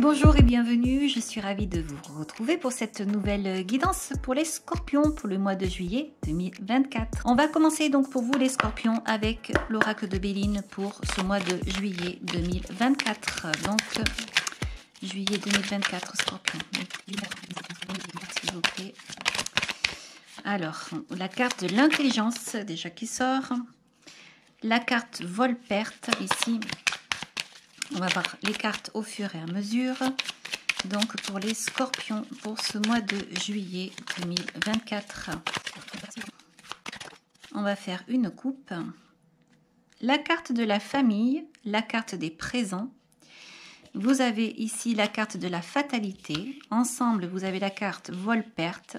Bonjour et bienvenue, je suis ravie de vous retrouver pour cette nouvelle guidance pour les scorpions pour le mois de juillet 2024. On va commencer donc pour vous les scorpions avec l'oracle de Béline pour ce mois de juillet 2024. Donc juillet 2024 scorpion. S'il vous plaît. Alors, la carte de l'intelligence déjà qui sort. La carte vol-perte ici. On va voir les cartes au fur et à mesure. Donc pour les scorpions pour ce mois de juillet 2024. On va faire une coupe. La carte de la famille, la carte des présents. Vous avez ici la carte de la fatalité. Ensemble, vous avez la carte vol-perte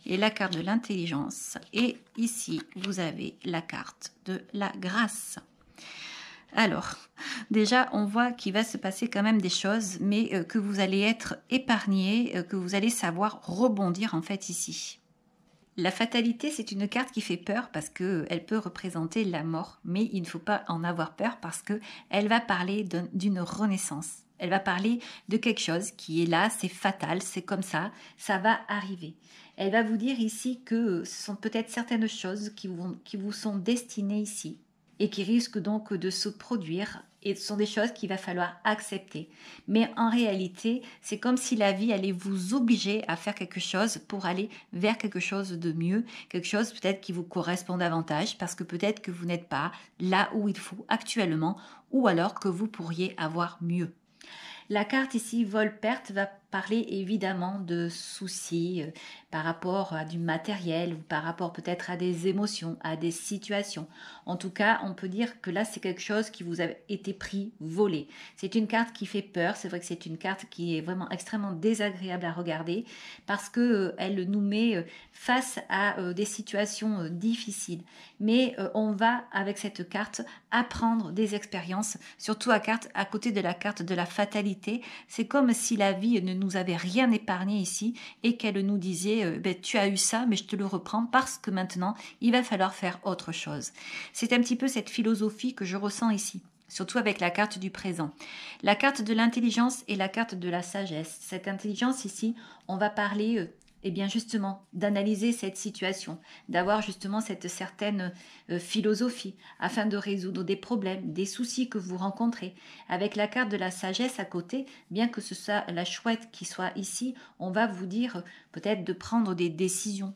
et la carte de l'intelligence. Et ici, vous avez la carte de la grâce. Alors, déjà, on voit qu'il va se passer quand même des choses, mais que vous allez être épargné, que vous allez savoir rebondir en fait ici. La fatalité, c'est une carte qui fait peur parce qu'elle peut représenter la mort, mais il ne faut pas en avoir peur parce qu'elle va parler d'une renaissance. Elle va parler de quelque chose qui est là, c'est fatal, c'est comme ça va arriver. Elle va vous dire ici que ce sont peut-être certaines choses qui vous sont destinées ici et qui risquent donc de se produire, et ce sont des choses qu'il va falloir accepter. Mais en réalité, c'est comme si la vie allait vous obliger à faire quelque chose pour aller vers quelque chose de mieux, quelque chose peut-être qui vous correspond davantage, parce que peut-être que vous n'êtes pas là où il faut actuellement, ou alors que vous pourriez avoir mieux. La carte ici, vol-perte, va parler évidemment de soucis par rapport à du matériel ou par rapport peut-être à des émotions, à des situations. En tout cas, on peut dire que là, c'est quelque chose qui vous a été pris, volé. C'est une carte qui fait peur. C'est vrai que c'est une carte qui est vraiment extrêmement désagréable à regarder parce que elle nous met face à des situations difficiles. Mais on va, avec cette carte, apprendre des expériences, surtout à côté de la carte de la fatalité. C'est comme si la vie ne nous avait rien épargné ici et qu'elle nous disait tu as eu ça mais je te le reprends parce que maintenant il va falloir faire autre chose. C'est un petit peu cette philosophie que je ressens ici, surtout avec la carte du présent. La carte de l'intelligence et la carte de la sagesse. Cette intelligence ici, on va parler eh bien justement d'analyser cette situation, d'avoir justement cette certaine philosophie afin de résoudre des problèmes, des soucis que vous rencontrez. Avec la carte de la sagesse à côté, bien que ce soit la chouette qui soit ici, on va vous dire peut-être de prendre des décisions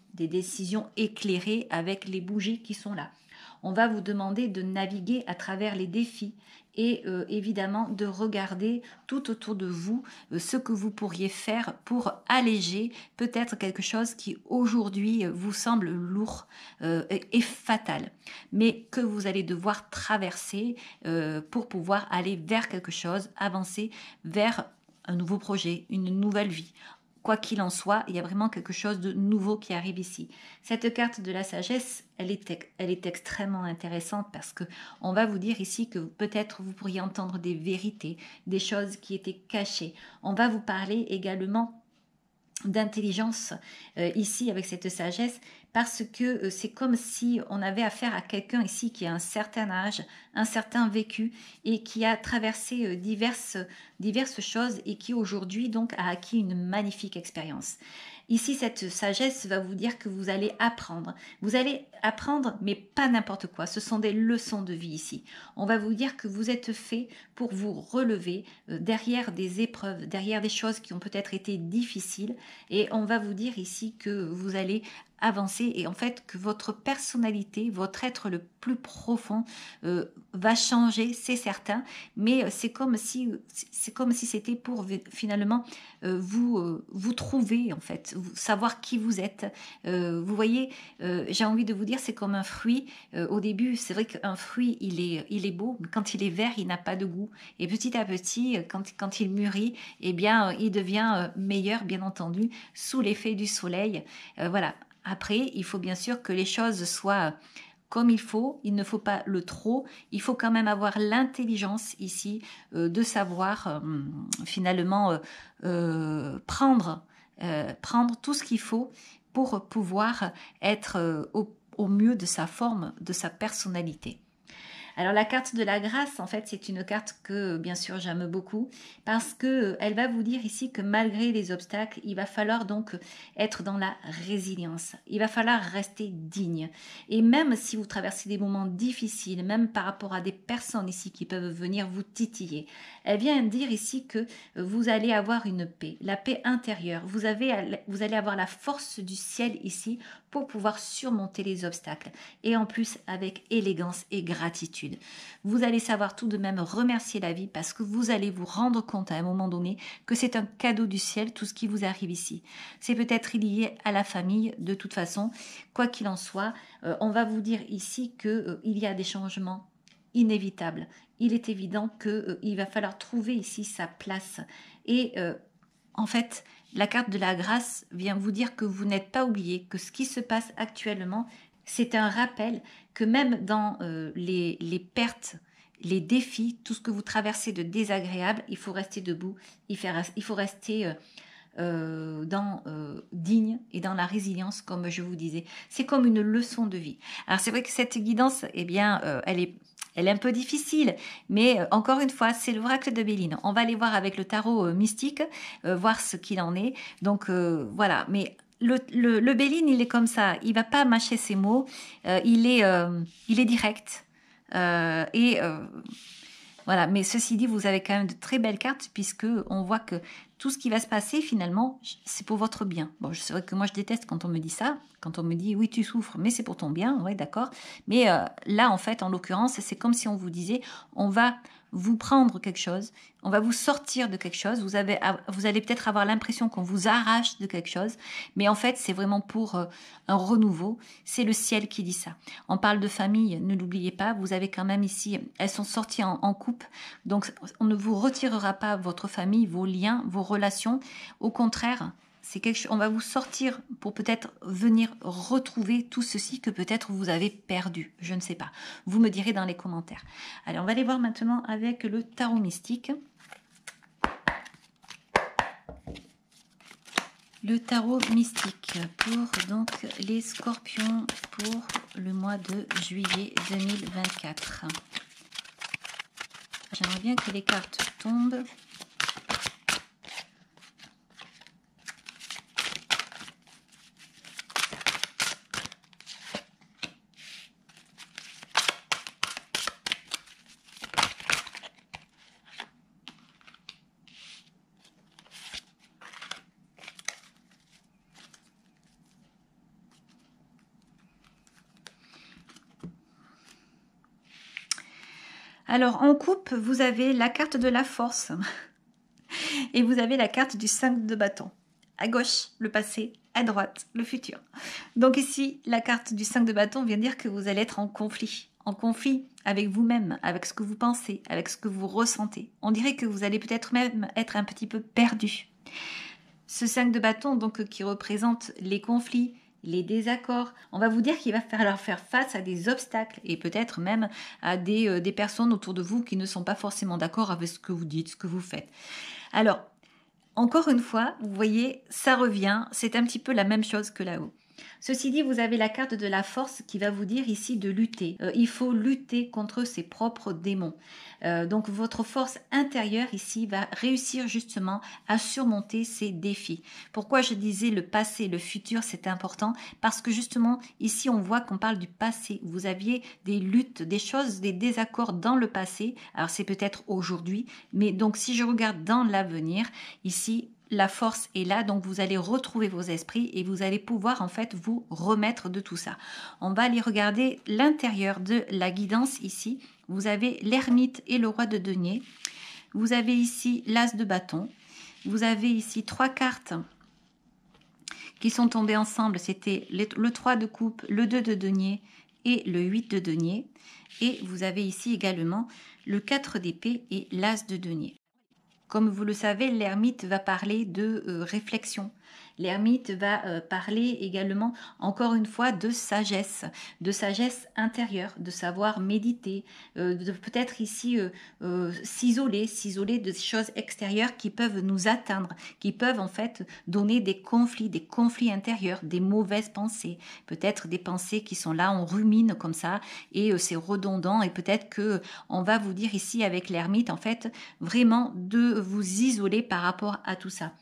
éclairées avec les bougies qui sont là. On va vous demander de naviguer à travers les défis et évidemment de regarder tout autour de vous ce que vous pourriez faire pour alléger peut-être quelque chose qui aujourd'hui vous semble lourd et fatal, mais que vous allez devoir traverser pour pouvoir aller vers quelque chose, avancer vers un nouveau projet, une nouvelle vie. Quoi qu'il en soit, il y a vraiment quelque chose de nouveau qui arrive ici. Cette carte de la sagesse, elle est extrêmement intéressante parce que on va vous dire ici que peut-être vous pourriez entendre des vérités, des choses qui étaient cachées. On va vous parler également d'intelligence ici avec cette sagesse parce que c'est comme si on avait affaire à quelqu'un ici qui a un certain âge, un certain vécu et qui a traversé diverses choses et qui aujourd'hui donc a acquis une magnifique expérience. Ici, cette sagesse va vous dire que vous allez apprendre. Vous allez apprendre, mais pas n'importe quoi. Ce sont des leçons de vie ici. On va vous dire que vous êtes fait pour vous relever derrière des épreuves, derrière des choses qui ont peut-être été difficiles. Et on va vous dire ici que vous allez avancer et en fait que votre personnalité, votre être le plus profond va changer, c'est certain, mais c'est comme si c'était pour finalement vous trouver en fait, savoir qui vous êtes. Vous voyez, j'ai envie de vous dire, c'est comme un fruit. Au début, c'est vrai qu'un fruit, il est beau, mais quand il est vert, il n'a pas de goût. Et petit à petit, quand il mûrit, eh bien, il devient meilleur, bien entendu, sous l'effet du soleil. Voilà. Après, il faut bien sûr que les choses soient comme il faut, il ne faut pas le trop, il faut quand même avoir l'intelligence ici de savoir finalement prendre tout ce qu'il faut pour pouvoir être au mieux de sa forme, de sa personnalité. Alors la carte de la grâce, en fait, c'est une carte que bien sûr j'aime beaucoup parce que elle va vous dire ici que malgré les obstacles, il va falloir donc être dans la résilience. Il va falloir rester digne. Et même si vous traversez des moments difficiles, même par rapport à des personnes ici qui peuvent venir vous titiller, elle vient dire ici que vous allez avoir une paix, la paix intérieure. Vous allez avoir la force du ciel ici pour pouvoir surmonter les obstacles. Et en plus avec élégance et gratitude. Vous allez savoir tout de même remercier la vie parce que vous allez vous rendre compte à un moment donné que c'est un cadeau du ciel tout ce qui vous arrive ici. C'est peut-être lié à la famille de toute façon. Quoi qu'il en soit, on va vous dire ici qu'il y a des changements inévitables. Il est évident qu'il va falloir trouver ici sa place. Et en fait, la carte de la grâce vient vous dire que vous n'êtes pas oublié, que ce qui se passe actuellement, c'est un rappel que même dans les pertes, les défis, tout ce que vous traversez de désagréable, il faut rester debout, il faut rester digne et dans la résilience, comme je vous disais. C'est comme une leçon de vie. Alors c'est vrai que cette guidance, eh bien, elle est un peu difficile, mais encore une fois, c'est l'oracle de Béline. On va aller voir avec le tarot mystique, voir ce qu'il en est. Donc voilà, mais le Béline, il est comme ça. Il va pas mâcher ses mots. Il est direct. Voilà. Mais ceci dit, vous avez quand même de très belles cartes puisque on voit que tout ce qui va se passer finalement, c'est pour votre bien. Bon, c'est vrai que moi je déteste quand on me dit ça, quand on me dit oui tu souffres, mais c'est pour ton bien, ouais d'accord. Mais là en fait, en l'occurrence, c'est comme si on vous disait, on va vous prendre quelque chose, on va vous sortir de quelque chose, vous allez peut-être avoir l'impression qu'on vous arrache de quelque chose, mais en fait c'est vraiment pour un renouveau, c'est le ciel qui dit ça. On parle de famille, ne l'oubliez pas, vous avez quand même ici, elles sont sorties en couple, donc on ne vous retirera pas votre famille, vos liens, vos relations, au contraire, c'est quelque chose, on va vous sortir pour peut-être venir retrouver tout ceci que peut-être vous avez perdu. Je ne sais pas. Vous me direz dans les commentaires. Allez, on va aller voir maintenant avec le tarot mystique. Le tarot mystique pour donc les scorpions pour le mois de juillet 2024. J'aimerais bien que les cartes tombent. Alors, en coupe, vous avez la carte de la force et vous avez la carte du 5 de bâton. À gauche, le passé, à droite, le futur. Donc ici, la carte du 5 de bâton vient dire que vous allez être en conflit avec vous-même, avec ce que vous pensez, avec ce que vous ressentez. On dirait que vous allez peut-être même être un petit peu perdu. Ce 5 de bâton, donc, qui représente les conflits, les désaccords, on va vous dire qu'il va falloir faire face à des obstacles et peut-être même à des personnes autour de vous qui ne sont pas forcément d'accord avec ce que vous dites, ce que vous faites. Alors, encore une fois, vous voyez, ça revient, c'est un petit peu la même chose que là-haut. Ceci dit, vous avez la carte de la force qui va vous dire ici de lutter. Il faut lutter contre ses propres démons. Donc votre force intérieure ici va réussir justement à surmonter ces défis. Pourquoi je disais le passé, le futur, c'est important? Parce que justement, ici on voit qu'on parle du passé. Vous aviez des luttes, des choses, des désaccords dans le passé. Alors c'est peut-être aujourd'hui, mais donc si je regarde dans l'avenir, ici, la force est là, donc vous allez retrouver vos esprits et vous allez pouvoir en fait vous remettre de tout ça. On va aller regarder l'intérieur de la guidance ici. Vous avez l'ermite et le roi de denier. Vous avez ici l'as de bâton. Vous avez ici 3 cartes qui sont tombées ensemble. C'était le 3 de coupe, le 2 de denier et le 8 de denier. Et vous avez ici également le 4 d'épée et l'as de denier. Comme vous le savez, l'ermite va parler de réflexion. L'ermite va parler également, encore une fois, de sagesse intérieure, de savoir méditer, de peut-être ici s'isoler de choses extérieures qui peuvent nous atteindre, qui peuvent en fait donner des conflits intérieurs, des mauvaises pensées, peut-être des pensées qui sont là, on rumine comme ça, et c'est redondant, et peut-être que on va vous dire ici avec l'ermite, en fait, vraiment de vous isoler par rapport à tout ça.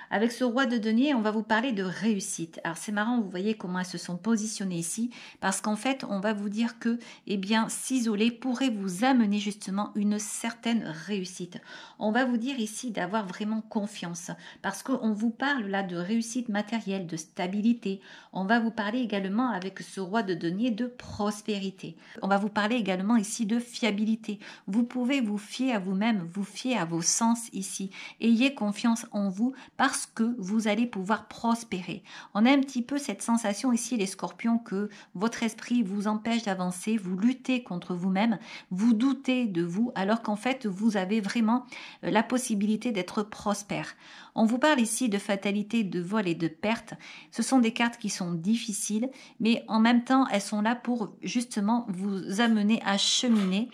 Avec ce roi de denier, on va vous parler de réussite. Alors c'est marrant, vous voyez comment elles se sont positionnées ici, parce qu'en fait, on va vous dire que, eh bien, s'isoler pourrait vous amener justement une certaine réussite. On va vous dire ici d'avoir vraiment confiance, parce qu'on vous parle là de réussite matérielle, de stabilité. On va vous parler également avec ce roi de denier de prospérité. On va vous parler également ici de fiabilité. Vous pouvez vous fier à vous-même, vous fier à vos sens ici. Ayez confiance en vous, parce que vous allez pouvoir prospérer. On a un petit peu cette sensation ici, les scorpions, que votre esprit vous empêche d'avancer, vous luttez contre vous-même, vous doutez de vous, alors qu'en fait, vous avez vraiment la possibilité d'être prospère. On vous parle ici de fatalité, de vol et de perte. Ce sont des cartes qui sont difficiles, mais en même temps, elles sont là pour justement vous amener à cheminer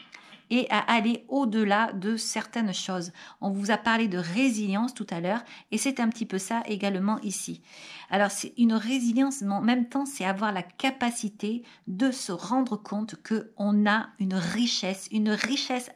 et à aller au-delà de certaines choses. On vous a parlé de résilience tout à l'heure, et c'est un petit peu ça également ici. Alors c'est une résilience, mais en même temps c'est avoir la capacité de se rendre compte qu'on a une richesse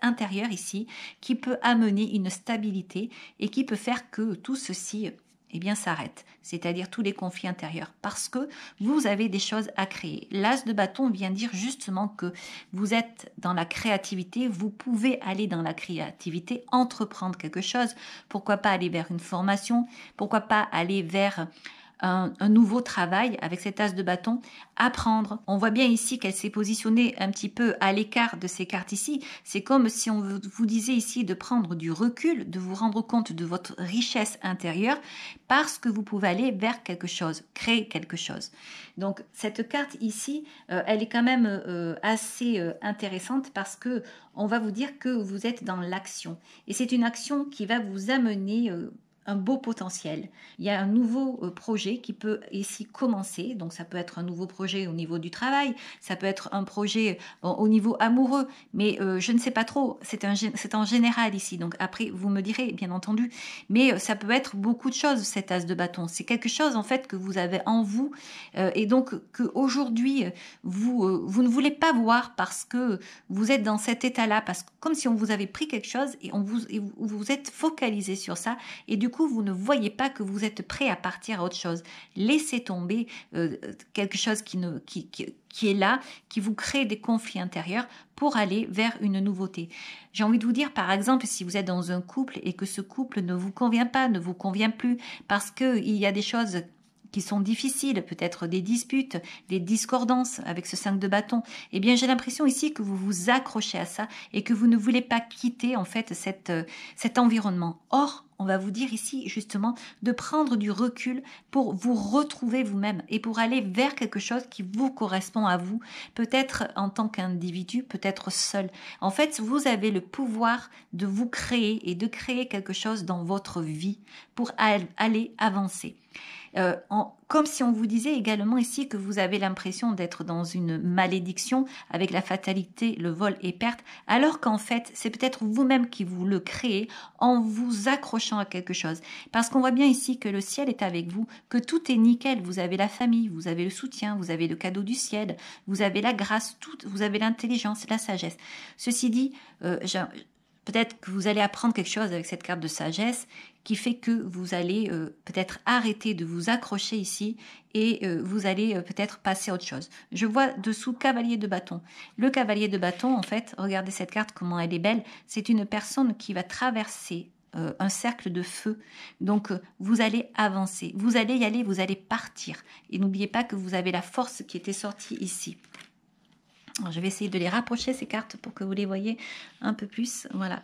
intérieure ici, qui peut amener une stabilité et qui peut faire que tout ceci, eh bien, s'arrête, c'est-à-dire tous les conflits intérieurs, parce que vous avez des choses à créer. L'as de bâton vient dire justement que vous êtes dans la créativité, vous pouvez aller dans la créativité, entreprendre quelque chose, pourquoi pas aller vers une formation, pourquoi pas aller vers un nouveau travail avec cet as de bâton, apprendre. On voit bien ici qu'elle s'est positionnée un petit peu à l'écart de ces cartes ici. C'est comme si on vous disait ici de prendre du recul, de vous rendre compte de votre richesse intérieure, parce que vous pouvez aller vers quelque chose, créer quelque chose. Donc cette carte ici, elle est quand même assez intéressante, parce que on va vous dire que vous êtes dans l'action. Et c'est une action qui va vous amener un beau potentiel. Il y a un nouveau projet qui peut ici commencer, donc ça peut être un nouveau projet au niveau du travail, ça peut être un projet au niveau amoureux, mais je ne sais pas trop, c'est en général ici, donc après vous me direz bien entendu, mais ça peut être beaucoup de choses cet as de bâton, c'est quelque chose en fait que vous avez en vous, et donc qu'aujourd'hui vous ne voulez pas voir, parce que vous êtes dans cet état-là, parce que comme si on vous avait pris quelque chose et vous êtes focalisé sur ça, et du coup vous ne voyez pas que vous êtes prêt à partir à autre chose. Laissez tomber quelque chose qui est là, qui vous crée des conflits intérieurs pour aller vers une nouveauté. J'ai envie de vous dire, par exemple, si vous êtes dans un couple et que ce couple ne vous convient pas, ne vous convient plus, parce qu'il y a des choses qui sont difficiles, peut-être des disputes, des discordances avec ce 5 de bâton, eh bien j'ai l'impression ici que vous vous accrochez à ça et que vous ne voulez pas quitter en fait cet environnement. Or, on va vous dire ici justement de prendre du recul pour vous retrouver vous-même et pour aller vers quelque chose qui vous correspond à vous, peut-être en tant qu'individu, peut-être seul. En fait, vous avez le pouvoir de vous créer et de créer quelque chose dans votre vie pour aller avancer. Comme si on vous disait également ici que vous avez l'impression d'être dans une malédiction avec la fatalité, le vol et perte, alors qu'en fait, c'est peut-être vous-même qui vous le créez en vous accrochant à quelque chose. Parce qu'on voit bien ici que le ciel est avec vous, que tout est nickel. Vous avez la famille, vous avez le soutien, vous avez le cadeau du ciel, vous avez la grâce, vous avez l'intelligence, la sagesse. Ceci dit, peut-être que vous allez apprendre quelque chose avec cette carte de sagesse qui fait que vous allez peut-être arrêter de vous accrocher ici et vous allez peut-être passer à autre chose. Je vois dessous cavalier de bâton. Le cavalier de bâton, en fait, regardez cette carte, comment elle est belle. C'est une personne qui va traverser un cercle de feu. Donc, vous allez avancer. Vous allez y aller, vous allez partir. Et n'oubliez pas que vous avez la force qui était sortie ici. Alors, je vais essayer de les rapprocher, ces cartes, pour que vous les voyez un peu plus. Voilà.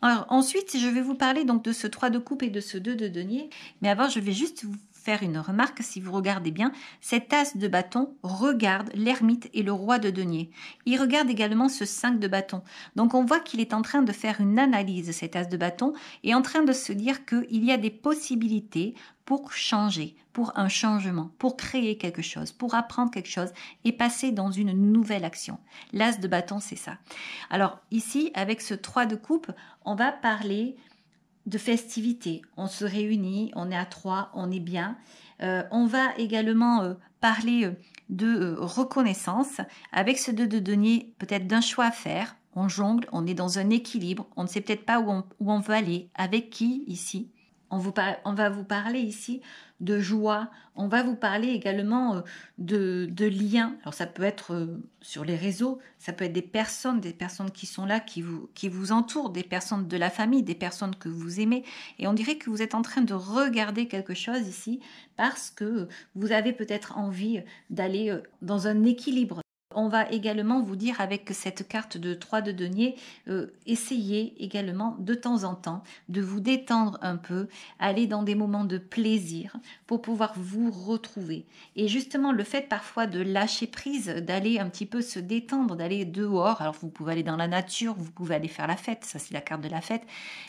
Alors, ensuite, je vais vous parler donc de ce 3 de coupe et de ce 2 de denier. Mais avant, je vais juste faire une remarque, si vous regardez bien, cet as de bâton regarde l'ermite et le roi de denier. Il regarde également ce 5 de bâton. Donc on voit qu'il est en train de faire une analyse, cet as de bâton, et en train de se dire qu'il y a des possibilités pour changer, pour un changement, pour créer quelque chose, pour apprendre quelque chose et passer dans une nouvelle action. L'as de bâton, c'est ça. Alors ici, avec ce 3 de coupe, on va parler de festivités. On se réunit, on est à 3, on est bien. On va également parler de reconnaissance. Avec ce 2 de denier, peut-être d'un choix à faire. On jongle, on est dans un équilibre, on ne sait peut-être pas où on veut aller, avec qui ici. On va vous parler ici de joie, on va vous parler également de liens. Alors ça peut être sur les réseaux, ça peut être des personnes qui sont là, qui vous entourent, des personnes de la famille, des personnes que vous aimez. Et on dirait que vous êtes en train de regarder quelque chose ici parce que vous avez peut-être envie d'aller dans un équilibre. On va également vous dire avec cette carte de 3 de denier, essayez également de temps en temps de vous détendre un peu, aller dans des moments de plaisir pour pouvoir vous retrouver. Et justement, le fait parfois de lâcher prise, d'aller un petit peu se détendre, d'aller dehors, alors vous pouvez aller dans la nature, vous pouvez aller faire la fête, ça c'est la carte de la fête,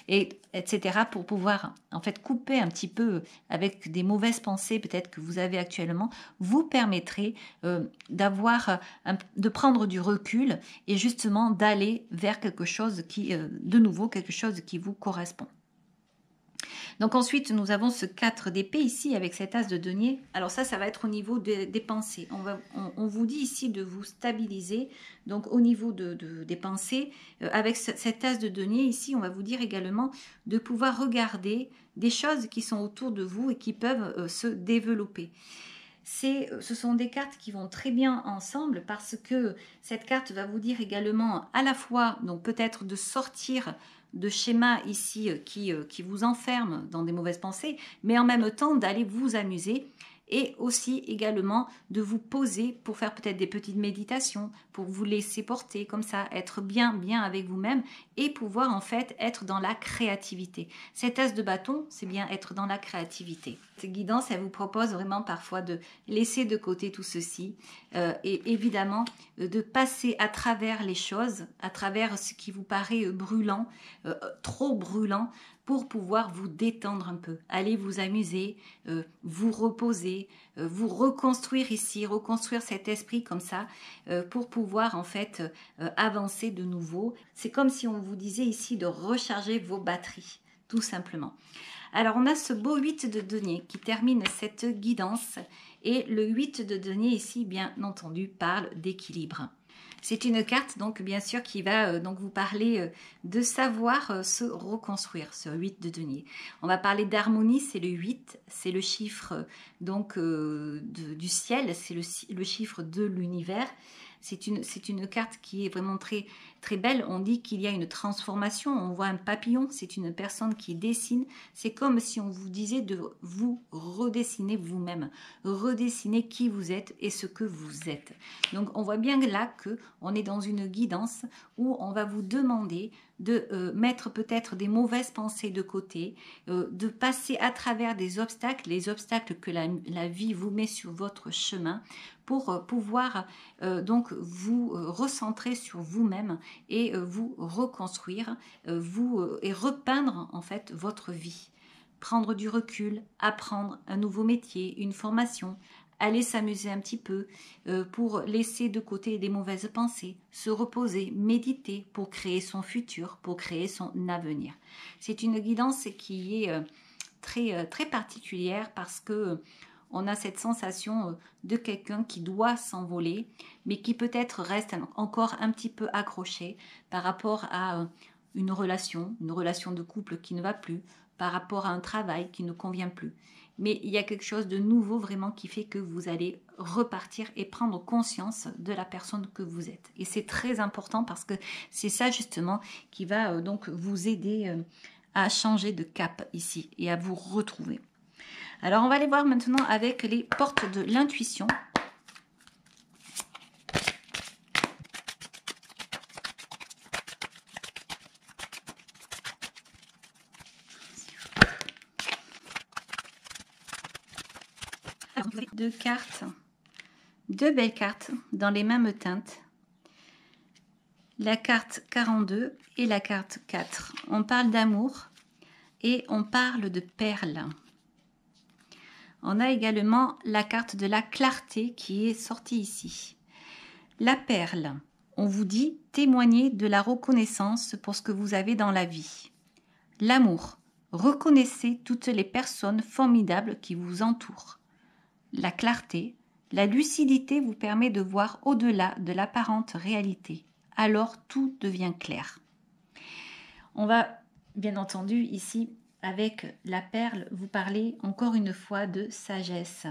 et etc. pour pouvoir en fait couper un petit peu avec des mauvaises pensées peut-être que vous avez actuellement, vous permettrez de prendre du recul et justement d'aller vers quelque chose qui, de nouveau, quelque chose qui vous correspond. Donc ensuite, nous avons ce 4 d'épée ici avec cet as de denier. Alors ça va être au niveau des pensées. On vous dit ici de vous stabiliser. Donc au niveau des pensées, avec cet as de denier ici, on va vous dire également de pouvoir regarder des choses qui sont autour de vous et qui peuvent se développer. Ce sont des cartes qui vont très bien ensemble parce que cette carte va vous dire également à la fois, donc peut-être de sortir de schémas ici qui vous enferment dans des mauvaises pensées, mais en même temps d'aller vous amuser et aussi également de vous poser pour faire peut-être des petites méditations, pour vous laisser porter comme ça, être bien avec vous-même et pouvoir en fait être dans la créativité. Cet as de bâton, c'est bien être dans la créativité. Cette guidance, elle vous propose vraiment parfois de laisser de côté tout ceci et évidemment de passer à travers les choses, à travers ce qui vous paraît brûlant, trop brûlant, pour pouvoir vous détendre un peu, aller vous amuser, vous reposer, vous reconstruire ici, reconstruire cet esprit comme ça, pour pouvoir en fait avancer de nouveau. C'est comme si on vous disait ici de recharger vos batteries, tout simplement. Alors on a ce beau 8 de denier qui termine cette guidance et le 8 de denier ici bien entendu parle d'équilibre. C'est une carte donc bien sûr qui va donc vous parler de savoir se reconstruire, ce 8 de denier. On va parler d'harmonie, c'est le 8, c'est le chiffre donc du ciel, c'est le chiffre de l'univers. C'est une carte qui est vraiment très, très belle. On dit qu'il y a une transformation. On voit un papillon. C'est une personne qui dessine. C'est comme si on vous disait de vous redessiner vous-même. Redessiner qui vous êtes et ce que vous êtes. Donc, on voit bien là qu'on est dans une guidance où on va vous demander de mettre peut-être des mauvaises pensées de côté, de passer à travers des obstacles, les obstacles que la vie vous met sur votre chemin pour pouvoir donc vous recentrer sur vous-même et vous reconstruire et repeindre en fait votre vie. Prendre du recul, apprendre un nouveau métier, une formation, aller s'amuser un petit peu pour laisser de côté des mauvaises pensées, se reposer, méditer pour créer son futur, pour créer son avenir. C'est une guidance qui est très particulière parce que on a cette sensation de quelqu'un qui doit s'envoler, mais qui peut-être reste encore un petit peu accroché par rapport à une relation de couple qui ne va plus, par rapport à un travail qui ne convient plus. Mais il y a quelque chose de nouveau vraiment qui fait que vous allez repartir et prendre conscience de la personne que vous êtes. Et c'est très important parce que c'est ça justement qui va donc vous aider à changer de cap ici et à vous retrouver. Alors, on va aller voir maintenant avec les portes de l'intuition. Deux cartes, deux belles cartes dans les mêmes teintes. La carte 42 et la carte 4. On parle d'amour et on parle de perles. On a également la carte de la clarté qui est sortie ici. La perle, on vous dit témoigner de la reconnaissance pour ce que vous avez dans la vie. L'amour, reconnaissez toutes les personnes formidables qui vous entourent. La clarté, la lucidité vous permet de voir au-delà de l'apparente réalité. Alors tout devient clair. On va bien entendu ici avec la perle vous parler encore une fois de sagesse.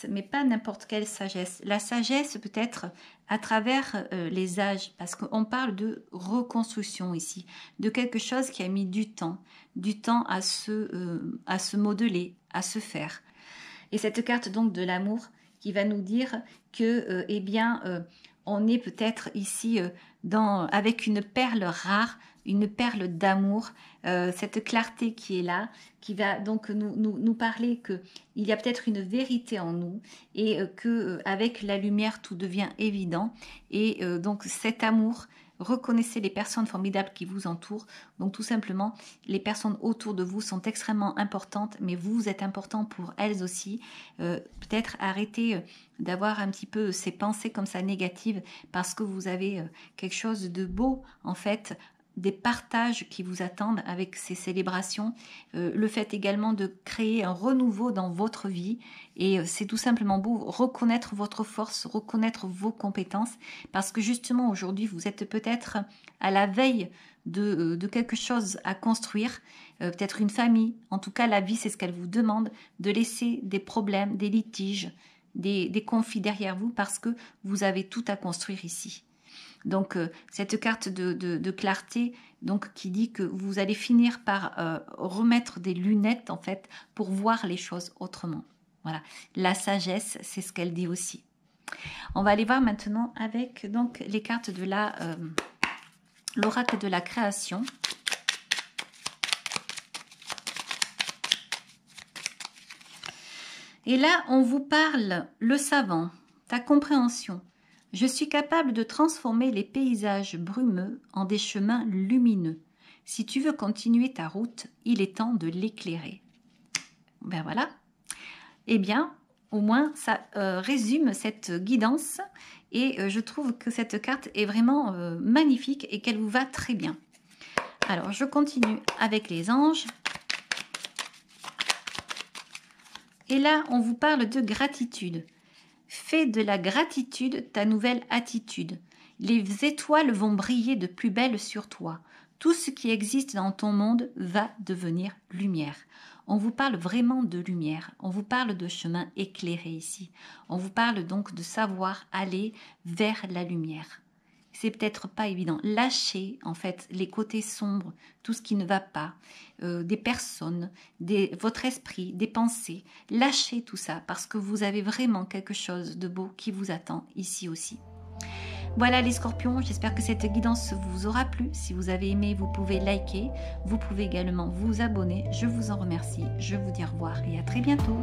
Mais pas n'importe quelle sagesse. La sagesse peut être à travers les âges, parce qu'on parle de reconstruction ici, de quelque chose qui a mis du temps à se modeler, à se faire. Et cette carte donc de l'amour qui va nous dire que, on est peut-être ici avec une perle rare, une perle d'amour, cette clarté qui est là, qui va donc nous parler qu'il y a peut-être une vérité en nous et qu'avec la lumière, tout devient évident. Et donc cet amour, reconnaissez les personnes formidables qui vous entourent. Donc tout simplement, les personnes autour de vous sont extrêmement importantes, mais vous êtes important pour elles aussi. Peut-être arrêtez d'avoir un petit peu ces pensées comme ça négatives, parce que vous avez quelque chose de beau en fait, des partages qui vous attendent avec ces célébrations, le fait également de créer un renouveau dans votre vie, et c'est tout simplement beau, reconnaître votre force, reconnaître vos compétences, parce que justement aujourd'hui vous êtes peut-être à la veille de quelque chose à construire, peut-être une famille, en tout cas la vie c'est ce qu'elle vous demande, de laisser des problèmes, des litiges, des conflits derrière vous, parce que vous avez tout à construire ici. Donc cette carte de clarté donc, qui dit que vous allez finir par remettre des lunettes en fait pour voir les choses autrement. Voilà, la sagesse, c'est ce qu'elle dit aussi. On va aller voir maintenant avec donc les cartes de l'oracle de la création. Et là, on vous parle, le savant, ta compréhension. Je suis capable de transformer les paysages brumeux en des chemins lumineux. Si tu veux continuer ta route, il est temps de l'éclairer. Ben voilà. Eh bien, au moins, ça résume cette guidance. Et je trouve que cette carte est vraiment magnifique et qu'elle vous va très bien. Alors, je continue avec les anges. Et là, on vous parle de gratitude. Fais de la gratitude ta nouvelle attitude. Les étoiles vont briller de plus belle sur toi. Tout ce qui existe dans ton monde va devenir lumière. On vous parle vraiment de lumière. On vous parle de chemin éclairé ici. On vous parle donc de savoir aller vers la lumière. C'est peut-être pas évident. Lâchez en fait les côtés sombres, tout ce qui ne va pas, des personnes, votre esprit, des pensées. Lâchez tout ça parce que vous avez vraiment quelque chose de beau qui vous attend ici aussi. Voilà les scorpions, j'espère que cette guidance vous aura plu. Si vous avez aimé, vous pouvez liker. Vous pouvez également vous abonner. Je vous en remercie. Je vous dis au revoir et à très bientôt.